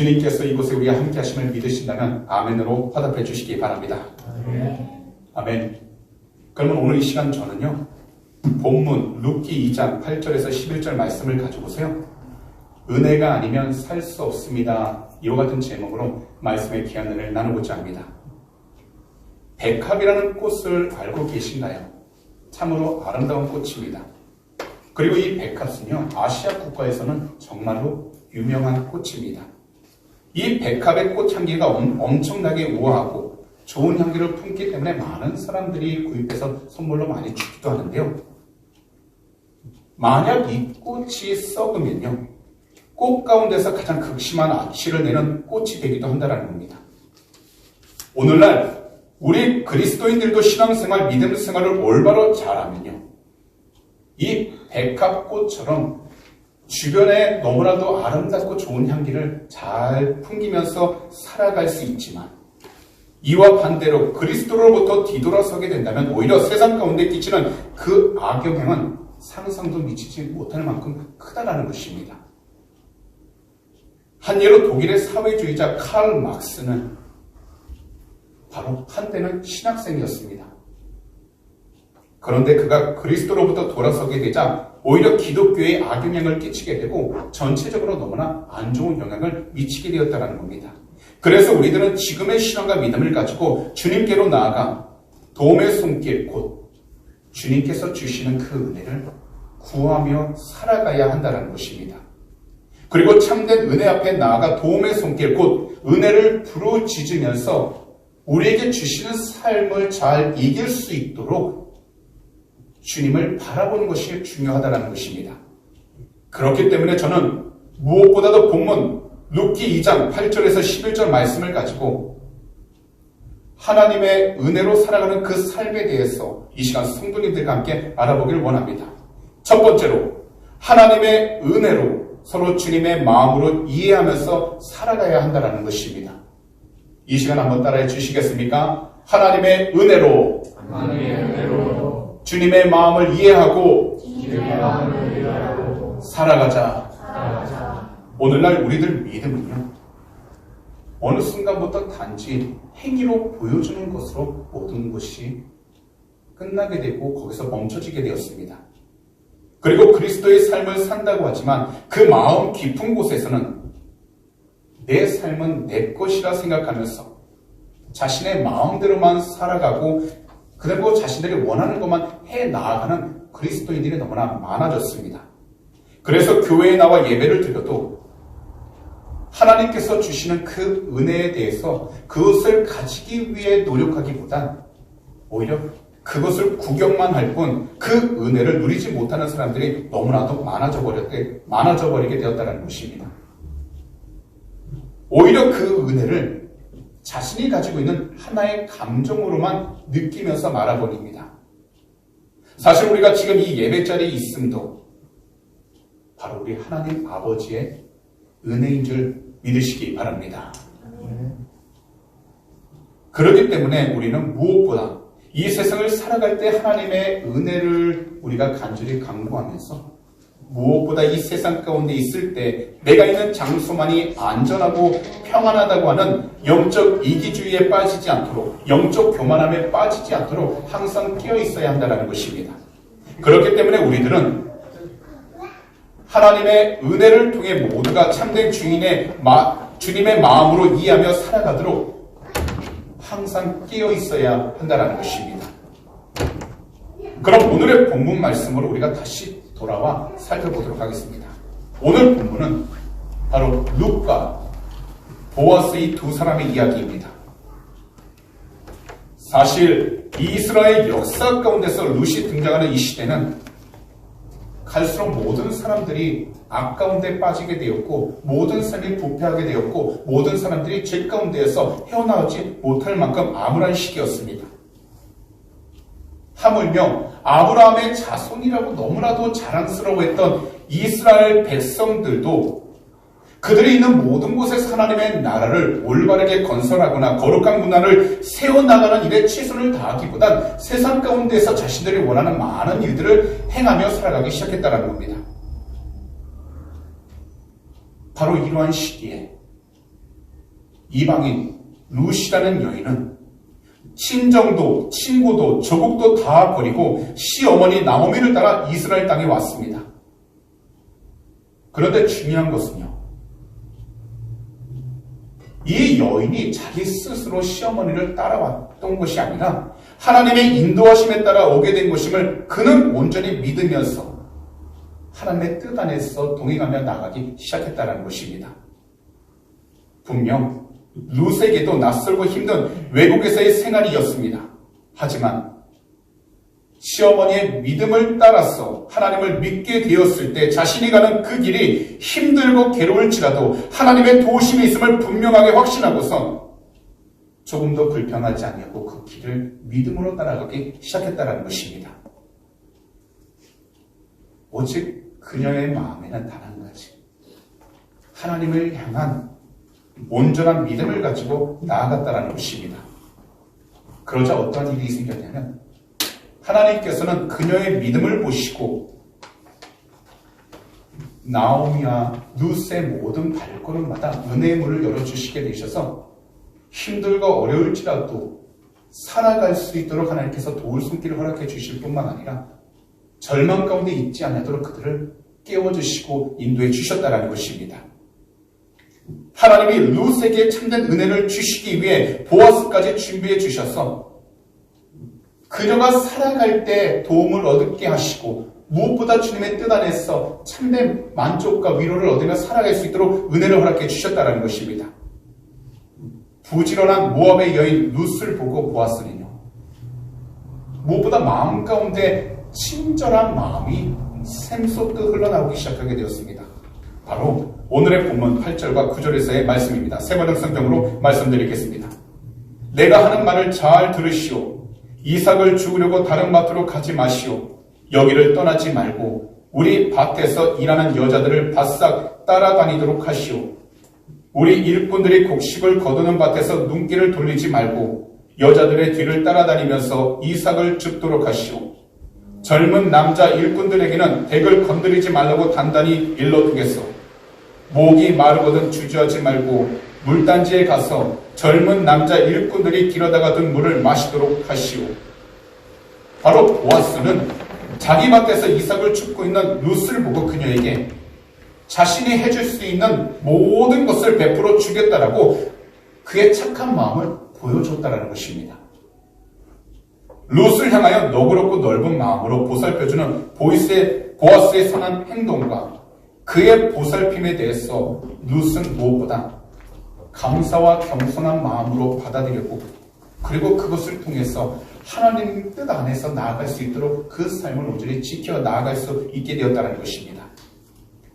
주님께서 이곳에 우리와 함께 하심을 믿으신다면 아멘으로 화답해 주시기 바랍니다. 아멘. 그러면 오늘 이 시간 저는요, 본문 룻기 2장 8절에서 11절 말씀을 가지고서요, 은혜가 아니면 살 수 없습니다, 이와 같은 제목으로 말씀의 귀한 은혜를 나누고자 합니다. 백합이라는 꽃을 알고 계신가요? 참으로 아름다운 꽃입니다. 그리고 이 백합은요, 아시아 국가에서는 정말로 유명한 꽃입니다. 이 백합의 꽃향기가 엄청나게 우아하고 좋은 향기를 품기 때문에 많은 사람들이 구입해서 선물로 많이 주기도 하는데요. 만약 이 꽃이 썩으면요, 꽃 가운데서 가장 극심한 악취를 내는 꽃이 되기도 한다는 겁니다. 오늘날 우리 그리스도인들도 신앙생활, 믿음생활을 올바로 잘하면요, 이 백합꽃처럼 주변에 너무나도 아름답고 좋은 향기를 잘 풍기면서 살아갈 수 있지만, 이와 반대로 그리스도로부터 뒤돌아서게 된다면 오히려 세상 가운데 끼치는 그 악영향은 상상도 미치지 못할 만큼 크다라는 것입니다. 한 예로 독일의 사회주의자 칼 막스는 바로 한때는 신학생이었습니다. 그런데 그가 그리스도로부터 돌아서게 되자 오히려 기독교에 악영향을 끼치게 되고 전체적으로 너무나 안 좋은 영향을 미치게 되었다는 겁니다. 그래서 우리들은 지금의 신앙과 믿음을 가지고 주님께로 나아가 도움의 손길, 곧 주님께서 주시는 그 은혜를 구하며 살아가야 한다는 것입니다. 그리고 참된 은혜 앞에 나아가 도움의 손길, 곧 은혜를 부르짖으면서 우리에게 주시는 삶을 잘 이길 수 있도록 주님을 바라보는 것이 중요하다는 것입니다. 그렇기 때문에 저는 무엇보다도 본문 룻기 2장 8절에서 11절 말씀을 가지고 하나님의 은혜로 살아가는 그 삶에 대해서 이 시간 성도님들과 함께 알아보기를 원합니다. 첫 번째로, 하나님의 은혜로 서로 주님의 마음으로 이해하면서 살아가야 한다는 것입니다. 이 시간 한번 따라해 주시겠습니까? 하나님의 은혜로, 주님의 마음을 이해하고, 살아가자. 오늘날 우리들 믿음은요, 어느 순간부터 단지 행위로 보여주는 것으로 모든 것이 끝나게 되고 거기서 멈춰지게 되었습니다. 그리고 그리스도의 삶을 산다고 하지만 그 마음 깊은 곳에서는 내 삶은 내 것이라 생각하면서 자신의 마음대로만 살아가고 그리고 자신들이 원하는 것만 해 나아가는 그리스도인들이 너무나 많아졌습니다. 그래서 교회에 나와 예배를 드려도 하나님께서 주시는 그 은혜에 대해서 그것을 가지기 위해 노력하기보단 오히려 그것을 구경만 할 뿐 그 은혜를 누리지 못하는 사람들이 너무나도 많아져 버리게 되었다는 것입니다. 오히려 그 은혜를 자신이 가지고 있는 하나의 감정으로만 느끼면서 말아버립니다. 사실 우리가 지금 이 예배 자리에 있음도 바로 우리 하나님 아버지의 은혜인 줄 믿으시기 바랍니다. 그렇기 때문에 우리는 무엇보다 이 세상을 살아갈 때 하나님의 은혜를 우리가 간절히 간구하면서 무엇보다 이 세상 가운데 있을 때 내가 있는 장소만이 안전하고 평안하다고 하는 영적 이기주의에 빠지지 않도록, 영적 교만함에 빠지지 않도록 항상 끼어 있어야 한다는 것입니다. 그렇기 때문에 우리들은 하나님의 은혜를 통해 모두가 참된 주님의 마음으로 이해하며 살아가도록 항상 끼어 있어야 한다는 것입니다. 그럼 오늘의 본문 말씀으로 우리가 다시 돌아와 살펴보도록 하겠습니다. 오늘 본문은 바로 룻과 보아스 이 두 사람의 이야기입니다. 사실 이스라엘 역사 가운데서 룻이 등장하는 이 시대는 갈수록 모든 사람들이 악 가운데 빠지게 되었고 모든 삶이 부패하게 되었고 모든 사람들이 죄 가운데에서 헤어나오지 못할 만큼 암울한 시기였습니다. 하물며 아브라함의 자손이라고 너무나도 자랑스러워했던 이스라엘 백성들도 그들이 있는 모든 곳에서 하나님의 나라를 올바르게 건설하거나 거룩한 문화를 세워나가는 일에 최선을 다하기보단 세상 가운데서 자신들이 원하는 많은 일들을 행하며 살아가기 시작했다는 겁니다. 바로 이러한 시기에 이방인 룻이라는 여인은 친정도 친구도 조국도 다 버리고 시어머니 나오미를 따라 이스라엘 땅에 왔습니다. 그런데 중요한 것은요, 이 여인이 자기 스스로 시어머니를 따라왔던 것이 아니라 하나님의 인도하심에 따라 오게 된 것임을 그는 온전히 믿으면서 하나님의 뜻 안에서 동행하며 나가기 시작했다는 것입니다. 분명 룻에게도 낯설고 힘든 외국에서의 생활이었습니다. 하지만 시어머니의 믿음을 따라서 하나님을 믿게 되었을 때 자신이 가는 그 길이 힘들고 괴로울지라도 하나님의 도우심이 있음을 분명하게 확신하고선 조금 더 불평하지 아니하고 그 길을 믿음으로 따라가기 시작했다는 것입니다. 오직 그녀의 마음에는 단 한 가지, 하나님을 향한 온전한 믿음을 가지고 나아갔다는 것입니다. 그러자 어떠한 일이 생겼냐면 하나님께서는 그녀의 믿음을 보시고 나오미와 룻의 모든 발걸음마다 은혜의 문을 열어주시게 되셔서 힘들고 어려울지라도 살아갈 수 있도록 하나님께서 도울 손길을 허락해 주실 뿐만 아니라 절망 가운데 있지 않도록 그들을 깨워주시고 인도해 주셨다는 것입니다. 하나님이 룻에게 참된 은혜를 주시기 위해 보아스까지 준비해 주셔서 그녀가 살아갈 때 도움을 얻게 하시고 무엇보다 주님의 뜻 안에서 참된 만족과 위로를 얻으며 살아갈 수 있도록 은혜를 허락해 주셨다는 것입니다. 부지런한 모압의 여인 룻을 보고 보았으니요, 무엇보다 마음 가운데 친절한 마음이 샘솟듯 흘러나오기 시작하게 되었습니다. 바로 오늘의 본문 8절과 9절에서의 말씀입니다. 세번역 성경으로 말씀드리겠습니다. 내가 하는 말을 잘 들으시오. 이삭을 죽으려고 다른 밭으로 가지 마시오. 여기를 떠나지 말고 우리 밭에서 일하는 여자들을 바싹 따라다니도록 하시오. 우리 일꾼들이 곡식을 거두는 밭에서 눈길을 돌리지 말고 여자들의 뒤를 따라다니면서 이삭을 줍도록 하시오. 젊은 남자 일꾼들에게는 덱을 건드리지 말라고 단단히 일러두겠소. 목이 마르거든 주저하지 말고 물단지에 가서 젊은 남자 일꾼들이 길어다가 둔 물을 마시도록 하시오. 바로 보아스는 자기 밭에서 이삭을 줍고 있는 룻을 보고 그녀에게 자신이 해줄 수 있는 모든 것을 베풀어 주겠다라고 그의 착한 마음을 보여줬다는 것입니다. 룻을 향하여 너그럽고 넓은 마음으로 보살펴주는 보아스의 선한 행동과 그의 보살핌에 대해서 룻은 무엇보다 감사와 겸손한 마음으로 받아들였고, 그리고 그것을 통해서 하나님 뜻 안에서 나아갈 수 있도록 그 삶을 온전히 지켜 나아갈 수 있게 되었다는 것입니다.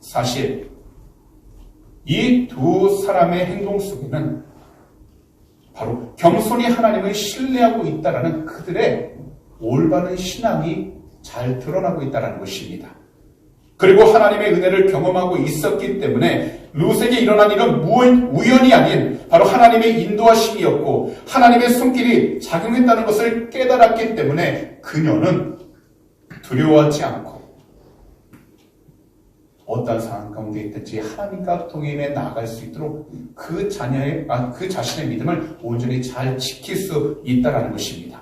사실 이 두 사람의 행동 속에는 바로 겸손히 하나님을 신뢰하고 있다라는 그들의 올바른 신앙이 잘 드러나고 있다는 것입니다. 그리고 하나님의 은혜를 경험하고 있었기 때문에 룻에게 일어난 일은 우연이 아닌 바로 하나님의 인도하심이었고 하나님의 손길이 작용했다는 것을 깨달았기 때문에 그녀는 두려워하지 않고 어떤 상황 가운데 있든지 하나님과 동행해 나아갈 수 있도록 그 자신의 믿음을 온전히 잘 지킬 수 있다는 것입니다.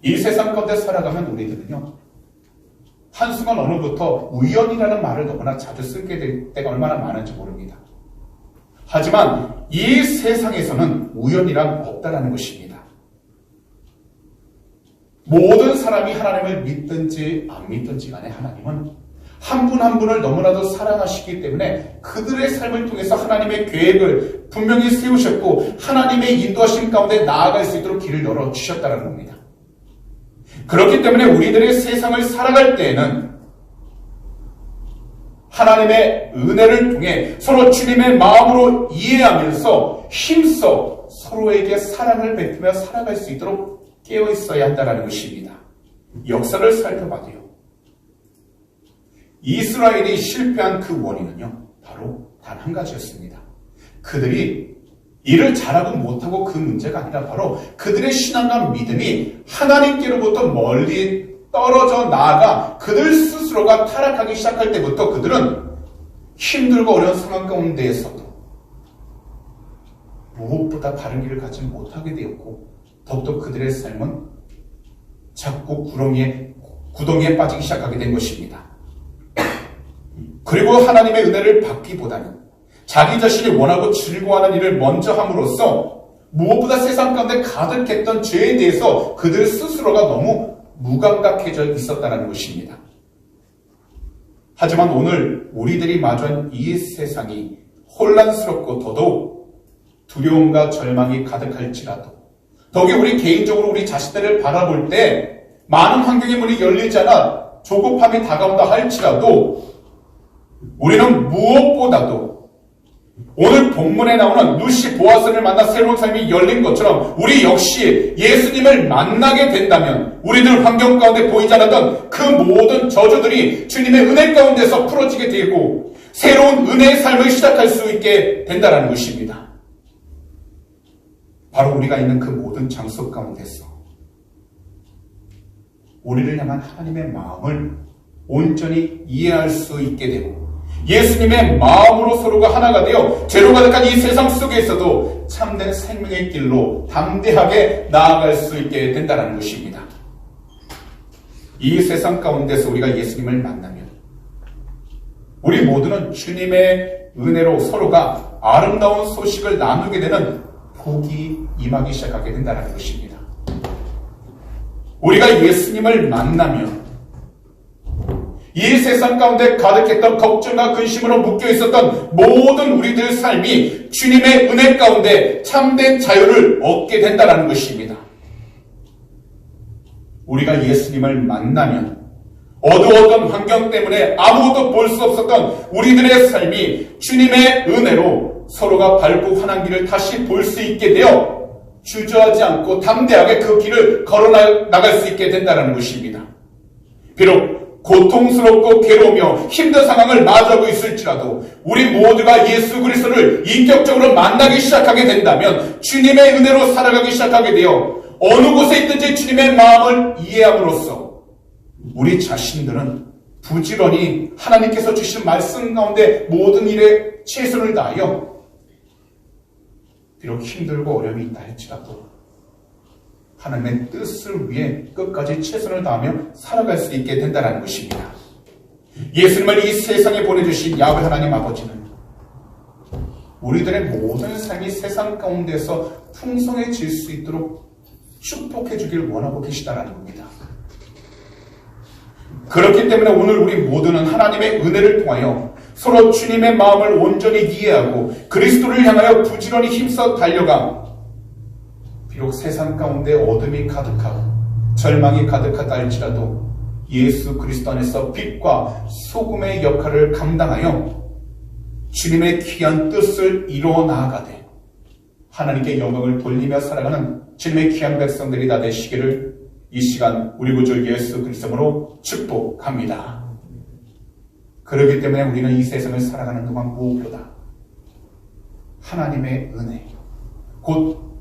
이 세상 가운데 살아가면 우리들은요, 한순간 어느부터 우연이라는 말을 너무나 자주 쓰게 될 때가 얼마나 많은지 모릅니다. 하지만 이 세상에서는 우연이란 없다는 것입니다. 모든 사람이 하나님을 믿든지 안 믿든지 간에 하나님은 한 분 한 분을 너무나도 사랑하시기 때문에 그들의 삶을 통해서 하나님의 계획을 분명히 세우셨고 하나님의 인도하심 가운데 나아갈 수 있도록 길을 열어주셨다는 겁니다. 그렇기 때문에 우리들의 세상을 살아갈 때에는 하나님의 은혜를 통해 서로 주님의 마음으로 이해하면서 힘써 서로에게 사랑을 베푸며 살아갈 수 있도록 깨어 있어야 한다는 것입니다. 역사를 살펴봐도요, 이스라엘이 실패한 그 원인은요, 바로 단 한 가지였습니다. 그들이 일을 잘하고 못하고 그 문제가 아니라 바로 그들의 신앙과 믿음이 하나님께로부터 멀리 떨어져 나아가 그들 스스로가 타락하기 시작할 때부터 그들은 힘들고 어려운 상황 가운데에서도 무엇보다 바른 길을 갖지 못하게 되었고 더욱더 그들의 삶은 자꾸 구덩이에 빠지기 시작하게 된 것입니다. 그리고 하나님의 은혜를 받기보다는 자기 자신이 원하고 즐거워하는 일을 먼저 함으로써 무엇보다 세상 가운데 가득했던 죄에 대해서 그들 스스로가 너무 무감각해져 있었다는 것입니다. 하지만 오늘 우리들이 마주한 이 세상이 혼란스럽고 더더욱 두려움과 절망이 가득할지라도 더욱이 우리 개인적으로 우리 자신들을 바라볼 때 많은 환경의 문이 열리지 않아 조급함이 다가온다 할지라도 우리는 무엇보다도 오늘 본문에 나오는 루시 보아스를 만나 새로운 삶이 열린 것처럼 우리 역시 예수님을 만나게 된다면 우리들 환경 가운데 보이지 않았던 그 모든 저주들이 주님의 은혜 가운데서 풀어지게 되고 새로운 은혜의 삶을 시작할 수 있게 된다는 것입니다. 바로 우리가 있는 그 모든 장소 가운데서 우리를 향한 하나님의 마음을 온전히 이해할 수 있게 되고 예수님의 마음으로 서로가 하나가 되어 죄로 가득한 이 세상 속에서도 참된 생명의 길로 담대하게 나아갈 수 있게 된다는 것입니다. 이 세상 가운데서 우리가 예수님을 만나면 우리 모두는 주님의 은혜로 서로가 아름다운 소식을 나누게 되는 복이 임하기 시작하게 된다는 것입니다. 우리가 예수님을 만나면 이 세상 가운데 가득했던 걱정과 근심으로 묶여 있었던 모든 우리들 삶이 주님의 은혜 가운데 참된 자유를 얻게 된다는 것입니다. 우리가 예수님을 만나면 어두웠던 환경 때문에 아무것도 볼 수 없었던 우리들의 삶이 주님의 은혜로 서로가 밟고 환한 길을 다시 볼 수 있게 되어 주저하지 않고 담대하게 그 길을 걸어 나갈 수 있게 된다는 것입니다. 비록 고통스럽고 괴로우며 힘든 상황을 마주하고 있을지라도 우리 모두가 예수 그리스도를 인격적으로 만나기 시작하게 된다면 주님의 은혜로 살아가기 시작하게 되어 어느 곳에 있든지 주님의 마음을 이해함으로써 우리 자신들은 부지런히 하나님께서 주신 말씀 가운데 모든 일에 최선을 다하여 비록 힘들고 어려움이 있다 할지라도 하나님의 뜻을 위해 끝까지 최선을 다하며 살아갈 수 있게 된다는 것입니다. 예수님을 이 세상에 보내주신 야훼 하나님 아버지는 우리들의 모든 삶이 세상 가운데서 풍성해질 수 있도록 축복해 주길 원하고 계시다는 겁니다. 그렇기 때문에 오늘 우리 모두는 하나님의 은혜를 통하여 서로 주님의 마음을 온전히 이해하고 그리스도를 향하여 부지런히 힘써 달려가 비록 세상 가운데 어둠이 가득하고 절망이 가득하다 할지라도 예수 그리스도 안에서 빛과 소금의 역할을 감당하여 주님의 귀한 뜻을 이루어 나아가되 하나님께 영광을 돌리며 살아가는 주님의 귀한 백성들이 다 되시기를 이 시간 우리 구주 예수 그리스도로 축복합니다. 그렇기 때문에 우리는 이 세상을 살아가는 동안 무엇보다 하나님의 은혜, 곧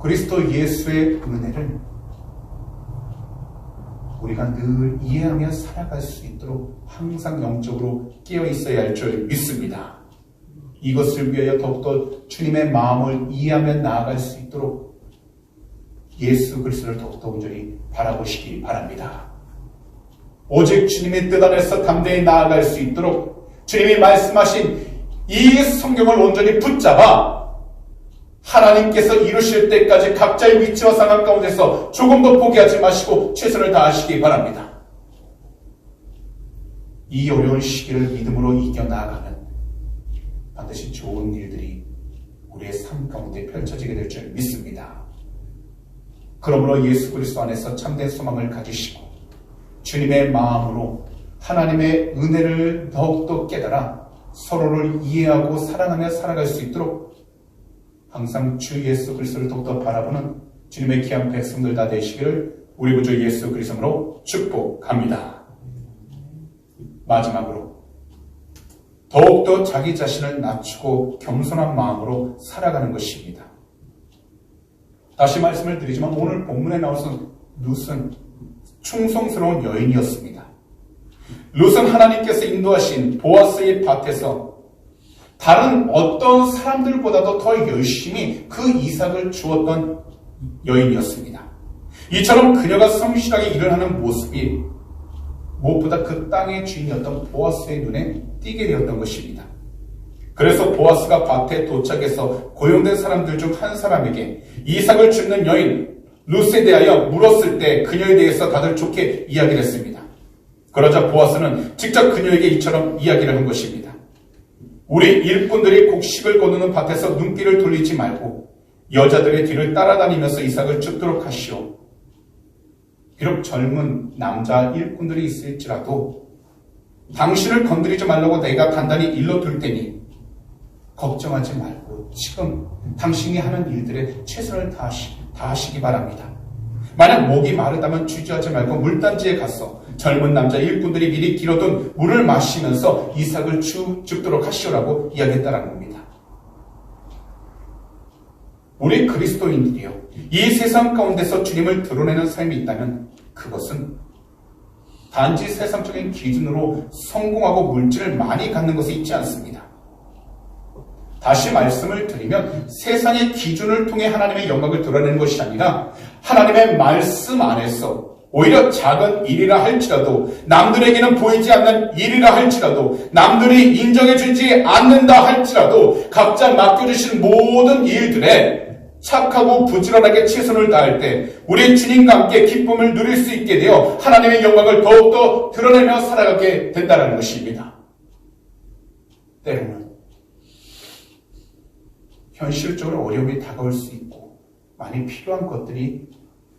그리스도 예수의 은혜를 우리가 늘 이해하며 살아갈 수 있도록 항상 영적으로 깨어 있어야 할 줄 믿습니다. 이것을 위하여 더욱더 주님의 마음을 이해하며 나아갈 수 있도록 예수 그리스도를 더욱더 온전히 바라보시기 바랍니다. 오직 주님의 뜻 안에서 담대히 나아갈 수 있도록 주님이 말씀하신 이 성경을 온전히 붙잡아 하나님께서 이루실 때까지 각자의 위치와 상황 가운데서 조금도 포기하지 마시고 최선을 다하시기 바랍니다. 이 어려운 시기를 믿음으로 이겨나가면 반드시 좋은 일들이 우리의 삶 가운데 펼쳐지게 될 줄 믿습니다. 그러므로 예수 그리스도 안에서 참된 소망을 가지시고 주님의 마음으로 하나님의 은혜를 더욱더 깨달아 서로를 이해하고 사랑하며 살아갈 수 있도록 항상 주 예수 그리스도를 더욱더 바라보는 주님의 귀한 백성들 다 되시기를 우리 구주 예수 그리스도로 축복합니다. 마지막으로 더욱더 자기 자신을 낮추고 겸손한 마음으로 살아가는 것입니다. 다시 말씀을 드리지만 오늘 본문에 나오는 룻은 충성스러운 여인이었습니다. 룻은 하나님께서 인도하신 보아스의 밭에서 다른 어떤 사람들보다도 더 열심히 그 이삭을 주었던 여인이었습니다. 이처럼 그녀가 성실하게 일을 하는 모습이 무엇보다 그 땅의 주인이었던 보아스의 눈에 띄게 되었던 것입니다. 그래서 보아스가 밭에 도착해서 고용된 사람들 중 한 사람에게 이삭을 줍는 여인 룻에 대하여 물었을 때 그녀에 대해서 다들 좋게 이야기를 했습니다. 그러자 보아스는 직접 그녀에게 이처럼 이야기를 한 것입니다. 우리 일꾼들이 곡식을 거두는 밭에서 눈길을 돌리지 말고 여자들의 뒤를 따라다니면서 이삭을 줍도록 하시오. 비록 젊은 남자 일꾼들이 있을지라도 당신을 건드리지 말라고 내가 단단히 일러둘 테니 걱정하지 말고 지금 당신이 하는 일들에 최선을 다하시기 바랍니다. 만약 목이 마르다면 주저하지 말고 물단지에 가서 젊은 남자 일꾼들이 미리 길어둔 물을 마시면서 이삭을 줍도록 하시오라고 이야기했다는 겁니다. 우리 그리스도인들이요, 이 세상 가운데서 주님을 드러내는 삶이 있다면 그것은 단지 세상적인 기준으로 성공하고 물질을 많이 갖는 것에 있지 않습니다. 다시 말씀을 드리면 세상의 기준을 통해 하나님의 영광을 드러내는 것이 아니라 하나님의 말씀 안에서 오히려 작은 일이라 할지라도 남들에게는 보이지 않는 일이라 할지라도 남들이 인정해주지 않는다 할지라도 각자 맡겨주신 모든 일들에 착하고 부지런하게 최선을 다할 때 우리 주님과 함께 기쁨을 누릴 수 있게 되어 하나님의 영광을 더욱더 드러내며 살아가게 된다는 것입니다. 때로는 현실적으로 어려움이 다가올 수 있고 많이 필요한 것들이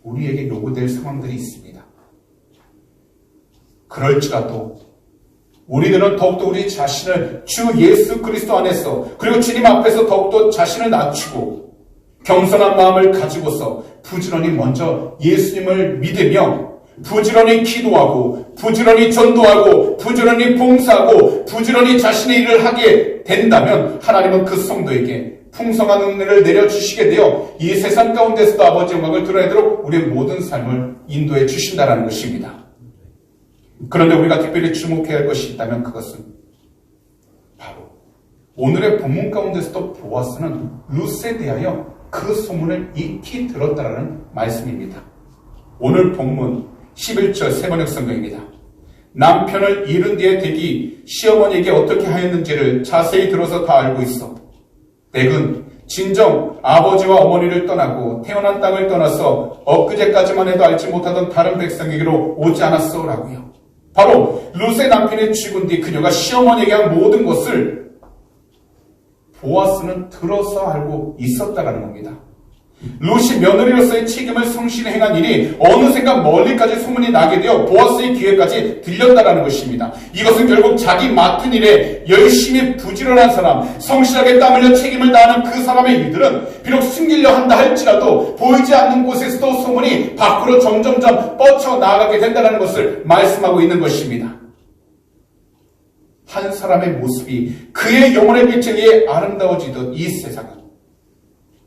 우리에게 요구될 상황들이 있습니다. 그럴지라도 우리들은 더욱더 우리 자신을 주 예수 그리스도 안에서 그리고 주님 앞에서 더욱더 자신을 낮추고 겸손한 마음을 가지고서 부지런히 먼저 예수님을 믿으며 부지런히 기도하고 부지런히 전도하고 부지런히 봉사하고 부지런히 자신의 일을 하게 된다면 하나님은 그 성도에게 풍성한 은혜를 내려주시게 되어 이 세상 가운데서도 아버지 영광을 드러내도록 우리의 모든 삶을 인도해 주신다는 것입니다. 그런데 우리가 특별히 주목해야 할 것이 있다면 그것은 바로 오늘의 본문 가운데서도 보아스는 룻에 대하여 그 소문을 익히 들었다라는 말씀입니다. 오늘 본문 11절 세번역 성경입니다. 남편을 잃은 뒤에 댁이 시어머니에게 어떻게 하였는지를 자세히 들어서 다 알고 있어. 댁은 진정 아버지와 어머니를 떠나고 태어난 땅을 떠나서 엊그제까지만 해도 알지 못하던 다른 백성에게로 오지 않았어 라고요. 바로 룻의 남편이 죽은 뒤 그녀가 시어머니에게 한 모든 것을 보아스는 들어서 알고 있었다는 겁니다. 룻이 며느리로서의 책임을 성실히 행한 일이 어느샌가 멀리까지 소문이 나게 되어 보아스의 귀에까지 들렸다는 것입니다. 이것은 결국 자기 맡은 일에 열심히 부지런한 사람, 성실하게 땀 흘려 책임을 다하는 그 사람의 일들은 비록 숨기려 한다 할지라도 보이지 않는 곳에서도 소문이 밖으로 점점점 뻗쳐나가게 된다는 것을 말씀하고 있는 것입니다. 한 사람의 모습이 그의 영혼의 빛에 의해 아름다워지듯 이 세상은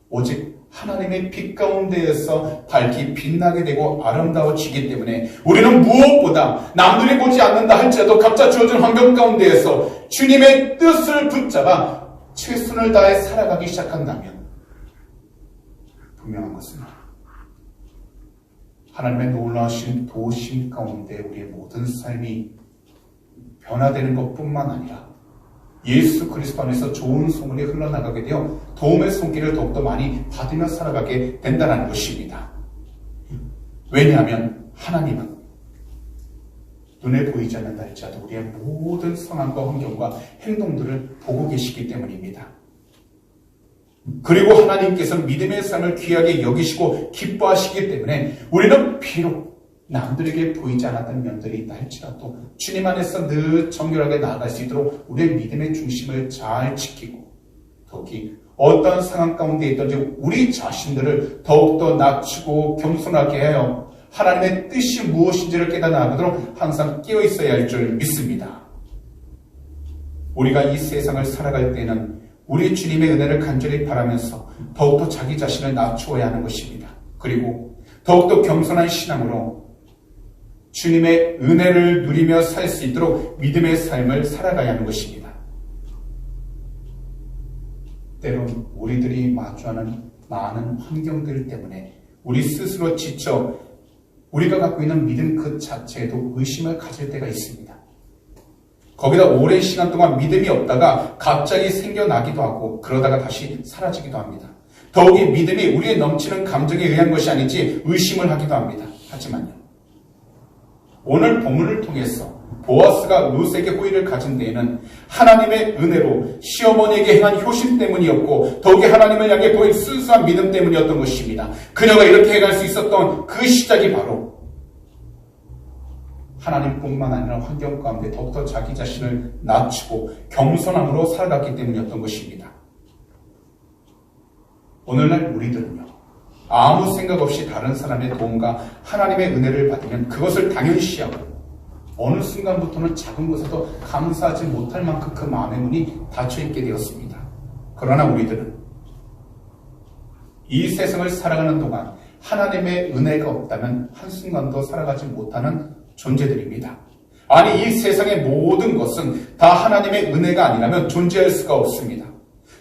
오직 하나님의 빛 가운데에서 밝히 빛나게 되고 아름다워지기 때문에 우리는 무엇보다 남들이 보지 않는다 할지라도 각자 주어진 환경 가운데에서 주님의 뜻을 붙잡아 최선을 다해 살아가기 시작한다면 분명한 것은 하나님의 놀라우신 도우심 가운데 우리의 모든 삶이 변화되는 것뿐만 아니라 예수 그리스도 안에서 좋은 소문이 흘러나가게 되어 도움의 손길을 더욱더 많이 받으며 살아가게 된다는 것입니다. 왜냐하면 하나님은 눈에 보이지 않는다 할지라도 우리의 모든 상황과 환경과 행동들을 보고 계시기 때문입니다. 그리고 하나님께서는 믿음의 삶을 귀하게 여기시고 기뻐하시기 때문에 우리는 비록 남들에게 보이지 않았던 면들이 있다 할지라도 주님 안에서 늘 정결하게 나아갈 수 있도록 우리의 믿음의 중심을 잘 지키고 더욱이 어떤 상황 가운데 있든지 우리 자신들을 더욱더 낮추고 겸손하게 하여 하나님의 뜻이 무엇인지를 깨닫아 나가도록 항상 깨어 있어야 할 줄 믿습니다. 우리가 이 세상을 살아갈 때는 우리 주님의 은혜를 간절히 바라면서 더욱더 자기 자신을 낮추어야 하는 것입니다. 그리고 더욱더 겸손한 신앙으로 주님의 은혜를 누리며 살 수 있도록 믿음의 삶을 살아가야 하는 것입니다. 때론 우리들이 마주하는 많은 환경들 때문에 우리 스스로 지쳐 우리가 갖고 있는 믿음 그 자체에도 의심을 가질 때가 있습니다. 거기다 오랜 시간 동안 믿음이 없다가 갑자기 생겨나기도 하고 그러다가 다시 사라지기도 합니다. 더욱이 믿음이 우리의 넘치는 감정에 의한 것이 아닌지 의심을 하기도 합니다. 하지만요, 오늘 본문을 통해서 보아스가 룻에게 호의를 가진 데에는 하나님의 은혜로 시어머니에게 행한 효심 때문이었고 더욱이 하나님을 향해 보인 순수한 믿음 때문이었던 것입니다. 그녀가 이렇게 해갈 수 있었던 그 시작이 바로 하나님뿐만 아니라 환경 가운데 더욱더 자기 자신을 낮추고 겸손함으로 살아갔기 때문이었던 것입니다. 오늘날 우리들은요, 아무 생각 없이 다른 사람의 도움과 하나님의 은혜를 받으면 그것을 당연시하고 어느 순간부터는 작은 것에도 감사하지 못할 만큼 그 마음의 문이 닫혀있게 되었습니다. 그러나 우리들은 이 세상을 살아가는 동안 하나님의 은혜가 없다면 한순간도 살아가지 못하는 존재들입니다. 아니, 이 세상의 모든 것은 다 하나님의 은혜가 아니라면 존재할 수가 없습니다.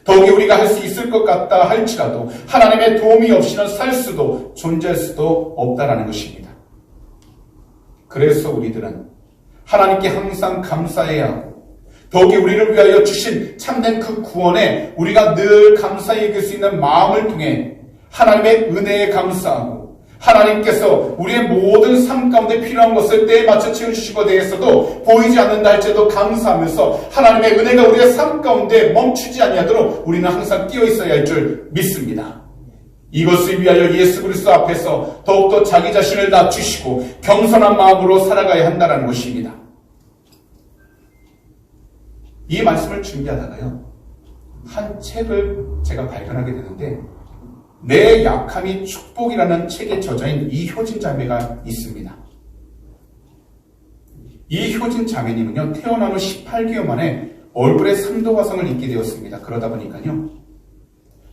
더욱이 우리가 할 수 있을 것 같다 할지라도 하나님의 도움이 없이는 살 수도 존재할 수도 없다라는 것입니다. 그래서 우리들은 하나님께 항상 감사해야 하고 더욱이 우리를 위하여 주신 참된 그 구원에 우리가 늘 감사히 여길 수 있는 마음을 통해 하나님의 은혜에 감사하고 하나님께서 우리의 모든 삶 가운데 필요한 것을 때에 맞춰 채워주시고 대해서도 보이지 않는다 할지라도 감사하면서 하나님의 은혜가 우리의 삶 가운데 멈추지 아니하도록 우리는 항상 끼어 있어야 할 줄 믿습니다. 이것을 위하여 예수 그리스도 앞에서 더욱더 자기 자신을 낮추시고 겸손한 마음으로 살아가야 한다는 것입니다. 이 말씀을 준비하다가요, 한 책을 제가 발견하게 되는데 내 약함이 축복이라는 책에 저자인 이효진 자매가 있습니다. 이효진 자매님은요, 태어난 후 18개월 만에 얼굴에 3도 화상을 입게 되었습니다. 그러다 보니까요,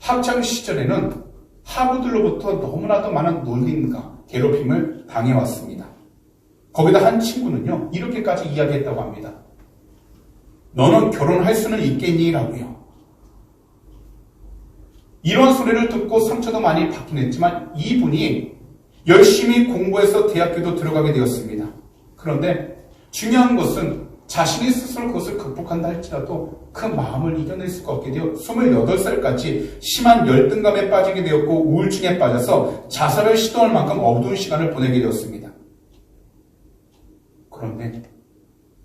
학창 시절에는 하부들로부터 너무나도 많은 놀림과 괴롭힘을 당해왔습니다. 거기다 한 친구는요, 이렇게까지 이야기했다고 합니다. 너는 결혼할 수는 있겠니? 라고요. 이런 소리를 듣고 상처도 많이 받긴 했지만 이분이 열심히 공부해서 대학교도 들어가게 되었습니다. 그런데 중요한 것은 자신이 스스로 그것을 극복한다 할지라도 그 마음을 이겨낼 수가 없게 되어 28살까지 심한 열등감에 빠지게 되었고 우울증에 빠져서 자살을 시도할 만큼 어두운 시간을 보내게 되었습니다. 그런데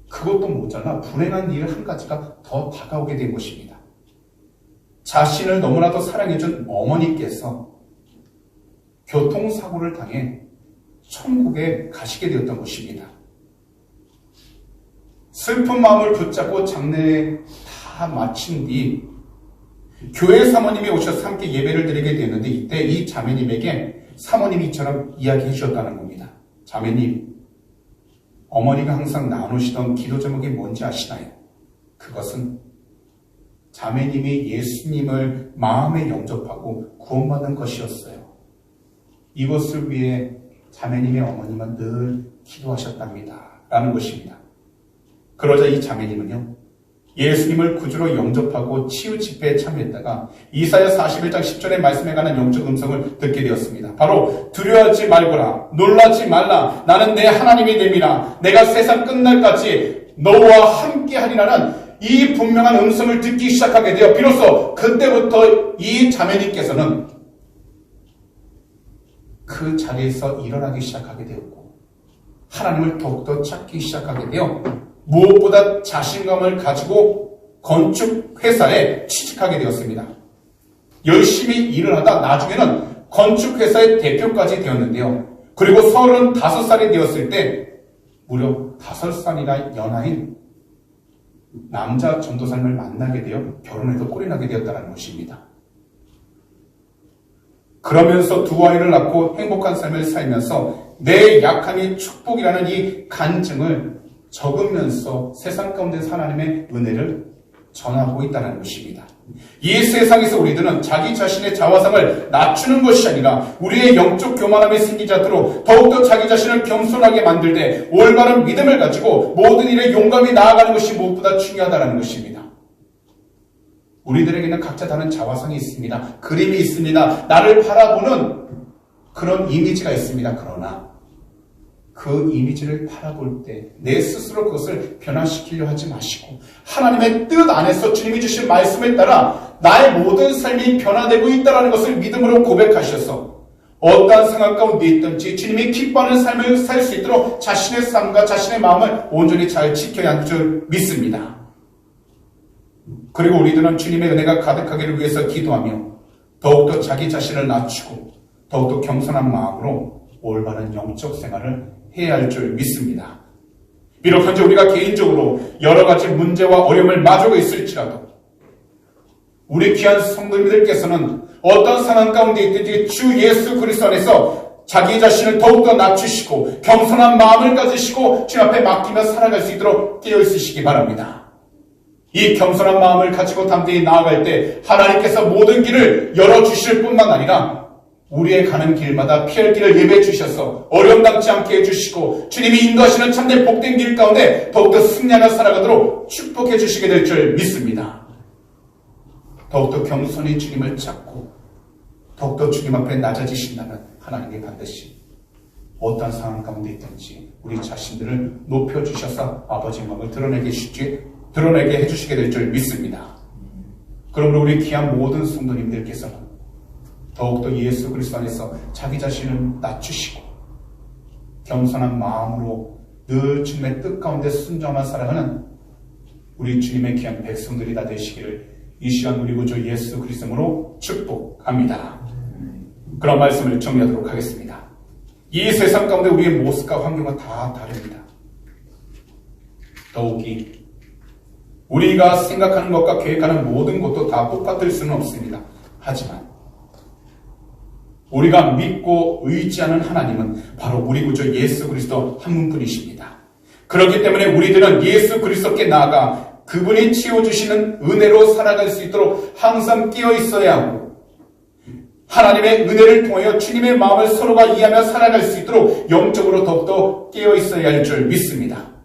그것도 모자라 불행한 일 한 가지가 더 다가오게 된 것입니다. 자신을 너무나도 사랑해준 어머니께서 교통사고를 당해 천국에 가시게 되었던 것입니다. 슬픈 마음을 붙잡고 장례에 다 마친 뒤 교회 사모님이 오셔서 함께 예배를 드리게 되었는데 이때 이 자매님에게 사모님이 이처럼 이야기해 주셨다는 겁니다. 자매님, 어머니가 항상 나누시던 기도 제목이 뭔지 아시나요? 그것은 자매님이 예수님을 마음에 영접하고 구원받은 것이었어요. 이것을 위해 자매님의 어머님은 늘 기도하셨답니다. 라는 것입니다. 그러자 이 자매님은요, 예수님을 구주로 영접하고 치유 집회에 참여했다가 이사야 41장 10절의 말씀에 관한 영적 음성을 듣게 되었습니다. 바로 두려워하지 말거라, 놀라지 말라, 나는 내 하나님이 됨이라, 내가 세상 끝날까지 너와 함께 하리라는 이 분명한 음성을 듣기 시작하게 되어 비로소 그때부터 이 자매님께서는 그 자리에서 일어나기 시작하게 되었고 하나님을 더욱더 찾기 시작하게 되어 무엇보다 자신감을 가지고 건축회사에 취직하게 되었습니다. 열심히 일을 하다 나중에는 건축회사의 대표까지 되었는데요. 그리고 35살이 되었을 때 무려 5살이나 연하인 남자 전도사님을 만나게 되어 결혼해서 꼴이 나게 되었다는 것입니다. 그러면서 두 아이를 낳고 행복한 삶을 살면서 내 약함이 축복이라는 이 간증을 적으면서 세상 가운데 하나님의 은혜를 전하고 있다는 것입니다. 이 세상에서 우리들은 자기 자신의 자화상을 낮추는 것이 아니라 우리의 영적 교만함이 생기지 않도록 더욱더 자기 자신을 겸손하게 만들 때 올바른 믿음을 가지고 모든 일에 용감히 나아가는 것이 무엇보다 중요하다는 것입니다. 우리들에게는 각자 다른 자화상이 있습니다. 그림이 있습니다. 나를 바라보는 그런 이미지가 있습니다. 그러나 그 이미지를 바라볼 때 내 스스로 그것을 변화시키려 하지 마시고 하나님의 뜻 안에서 주님이 주신 말씀을 따라 나의 모든 삶이 변화되고 있다는 것을 믿음으로 고백하셔서 어떠한 상황 가운데 있든지 주님이 기뻐하는 삶을 살 수 있도록 자신의 삶과 자신의 마음을 온전히 잘 지켜야 할 줄 믿습니다. 그리고 우리들은 주님의 은혜가 가득하기를 위해서 기도하며 더욱더 자기 자신을 낮추고 더욱더 겸손한 마음으로 올바른 영적 생활을 해야 할 줄 믿습니다. 비록 현재 우리가 개인적으로 여러 가지 문제와 어려움을 마주하고 있을지라도 우리 귀한 성도님들께서는 어떤 상황 가운데 있든지 주 예수 그리스도 안에서 자기 자신을 더욱더 낮추시고 겸손한 마음을 가지시고 주님 앞에 맡기며 살아갈 수 있도록 깨어있으시기 바랍니다. 이 겸손한 마음을 가지고 담대히 나아갈 때 하나님께서 모든 길을 열어주실 뿐만 아니라 우리의 가는 길마다 피할 길을 예배해 주셔서 어려움 당치 않게 해주시고 주님이 인도하시는 참된 복된 길 가운데 더욱더 승리하며 살아가도록 축복해 주시게 될 줄 믿습니다. 더욱더 겸손히 주님을 찾고 더욱더 주님 앞에 낮아지신다면 하나님께 반드시 어떠한 상황 가운데 있든지 우리 자신들을 높여주셔서 아버지의 마음을 드러내게 해주시게 될 줄 믿습니다. 그러므로 우리 귀한 모든 성도님들께서는 더욱더 예수 그리스도 안에서 자기 자신을 낮추시고 겸손한 마음으로 늘 주님의 뜻 가운데 순종하며 살아가는 우리 주님의 귀한 백성들이 다 되시기를 이 시간 우리 구주 예수 그리스도로 축복합니다. 그런 말씀을 정리하도록 하겠습니다. 이 세상 가운데 우리의 모습과 환경은 다 다릅니다. 더욱이 우리가 생각하는 것과 계획하는 모든 것도 다 똑같을 수는 없습니다. 하지만 우리가 믿고 의지하는 하나님은 바로 우리 구주 예수 그리스도 한 분뿐이십니다. 그렇기 때문에 우리들은 예수 그리스도께 나아가 그분이 채워주시는 은혜로 살아갈 수 있도록 항상 깨어 있어야 하고 하나님의 은혜를 통하여 주님의 마음을 서로가 이해하며 살아갈 수 있도록 영적으로 더욱더 깨어 있어야 할 줄 믿습니다.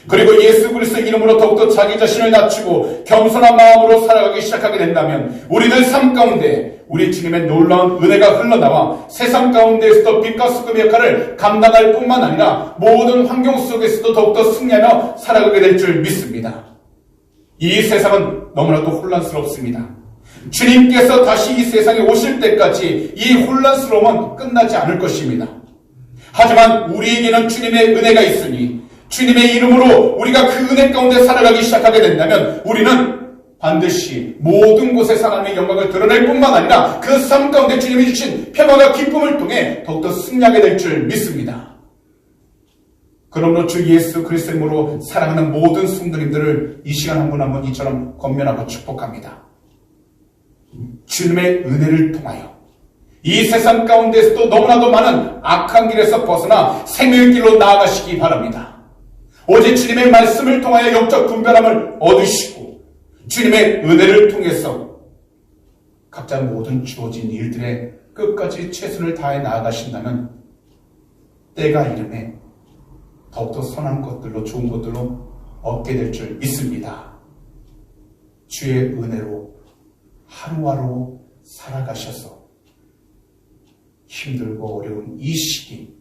그리고 예수 그리스도 이름으로 더욱더 자기 자신을 낮추고 겸손한 마음으로 살아가기 시작하게 된다면 우리들 삶 가운데 우리 주님의 놀라운 은혜가 흘러나와 세상 가운데에서도 빛과 소금의 역할을 감당할 뿐만 아니라 모든 환경 속에서도 더욱더 승리하며 살아가게 될 줄 믿습니다. 이 세상은 너무나도 혼란스럽습니다. 주님께서 다시 이 세상에 오실 때까지 이 혼란스러움은 끝나지 않을 것입니다. 하지만 우리에게는 주님의 은혜가 있으니 주님의 이름으로 우리가 그 은혜 가운데 살아가기 시작하게 된다면 우리는 반드시 모든 곳에서 하나님의 영광을 드러낼 뿐만 아니라 그 삶 가운데 주님이 주신 평화와 기쁨을 통해 더욱더 승리하게 될 줄 믿습니다. 그러므로 주 예수 그리스도의 이름으로 사랑하는 모든 성도님들을 이 시간 한 분 한 분 이처럼 권면하고 축복합니다. 주님의 은혜를 통하여 이 세상 가운데서도 너무나도 많은 악한 길에서 벗어나 생명의 길로 나아가시기 바랍니다. 오직 주님의 말씀을 통하여 영적 분별함을 얻으시고 주님의 은혜를 통해서 각자 모든 주어진 일들에 끝까지 최선을 다해 나아가신다면 때가 이름에 더욱더 선한 것들로 좋은 것들로 얻게 될 줄 믿습니다. 주의 은혜로 하루하루 살아가셔서 힘들고 어려운 이 시기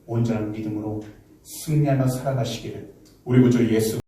온전한 믿음으로 승리하며 살아가시기를 우리 구주 예수